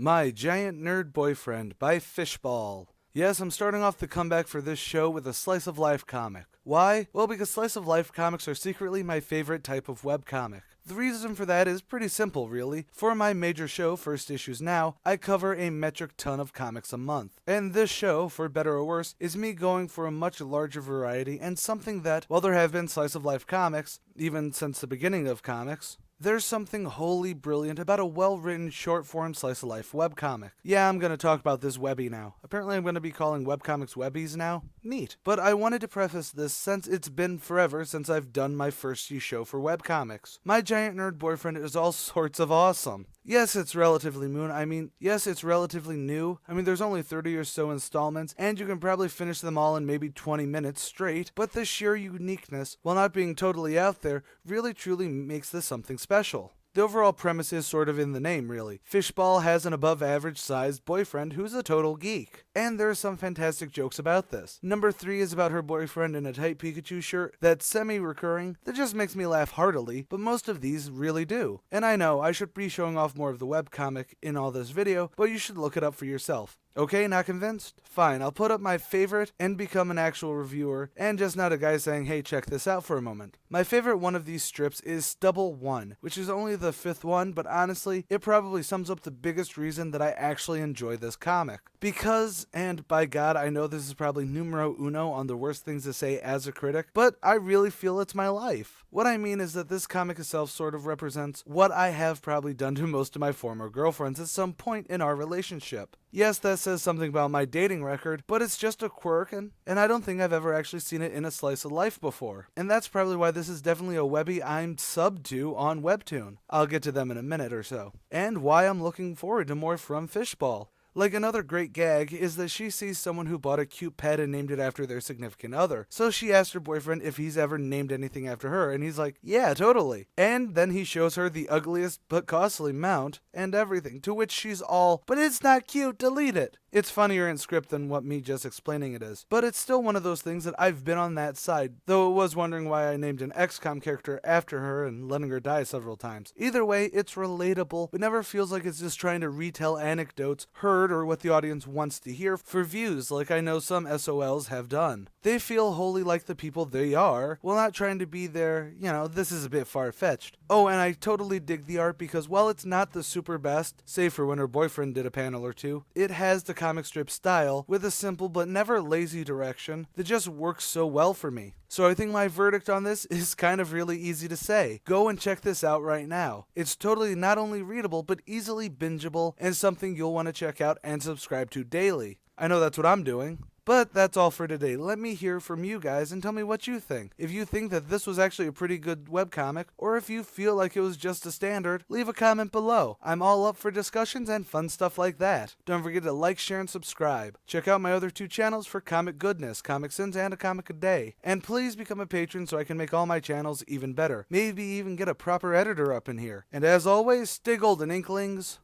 My Giant Nerd Boyfriend by Fishball. Yes, I'm starting off the comeback for this show with a slice of life comic. Why? Well, because slice of life comics are secretly my favorite type of webcomic. The reason for that is pretty simple, really. For my major show, First Issues Now, I cover a metric ton of comics a month. And this show, for better or worse, is me going for a much larger variety and something that, while there have been slice of life comics, even since the beginning of comics, there's something wholly brilliant about a well-written short-form slice-of-life webcomic. Yeah, I'm going to talk about this webby now. Apparently I'm going to be calling webcomics webbies now. Neat. But I wanted to preface this since it's been forever since I've done my first show for webcomics. My Giant Nerd Boyfriend is all sorts of awesome. Yes, it's relatively new. There's only 30 or so installments, and you can probably finish them all in maybe 20 minutes straight, but the sheer uniqueness, while not being totally out there, really truly makes this something special. The overall premise is sort of in the name, really. Fishball has an above-average sized boyfriend who's a total geek. And there are some fantastic jokes about this. Number 3 is about her boyfriend in a tight Pikachu shirt that's semi-recurring, that just makes me laugh heartily, but most of these really do. And I know, I should be showing off more of the webcomic in all this video, but you should look it up for yourself. Okay, not convinced? Fine, I'll put up my favorite and become an actual reviewer, and just not a guy saying, hey, check this out for a moment. My favorite one of these strips is Stubble 1, which is only the 5th one, but honestly, it probably sums up the biggest reason that I actually enjoy this comic. Because, and by God, I know this is probably numero uno on the worst things to say as a critic, but I really feel it's my life. What I mean is that this comic itself sort of represents what I have probably done to most of my former girlfriends at some point in our relationship. Yes, that says something about my dating record, but it's just a quirk, and I don't think I've ever actually seen it in a slice of life before. And that's probably why this is definitely a webby I'm subbed to on Webtoon. I'll get to them in a minute or so. And why I'm looking forward to more from Fishball. Like, another great gag is that she sees someone who bought a cute pet and named it after their significant other. So she asked her boyfriend if he's ever named anything after her, and he's like, yeah, totally. And then he shows her the ugliest but costly mount and everything, to which she's all, but it's not cute, delete it. It's funnier in script than what me just explaining it is. But it's still one of those things that I've been on that side, though it was wondering why I named an XCOM character after her and letting her die several times. Either way, it's relatable, but never feels like it's just trying to retell anecdotes heard or what the audience wants to hear for views like I know some SOLs have done. They feel wholly like the people they are, while not trying to be their, this is a bit far-fetched. Oh, and I totally dig the art because while it's not the super best, save for when her boyfriend did a panel or two, it has the comic strip style with a simple but never lazy direction that just works so well for me. So I think my verdict on this is kind of really easy to say. Go and check this out right now. It's totally not only readable but easily bingeable and something you'll want to check out and subscribe to daily. I know that's what I'm doing. But that's all for today. Let me hear from you guys and tell me what you think. If you think that this was actually a pretty good webcomic, or if you feel like it was just a standard, leave a comment below. I'm all up for discussions and fun stuff like that. Don't forget to like, share, and subscribe. Check out my other 2 channels for comic goodness, ComicSins and a comic a day. And please become a patron so I can make all my channels even better. Maybe even get a proper editor up in here. And as always, stay golden, Inklings.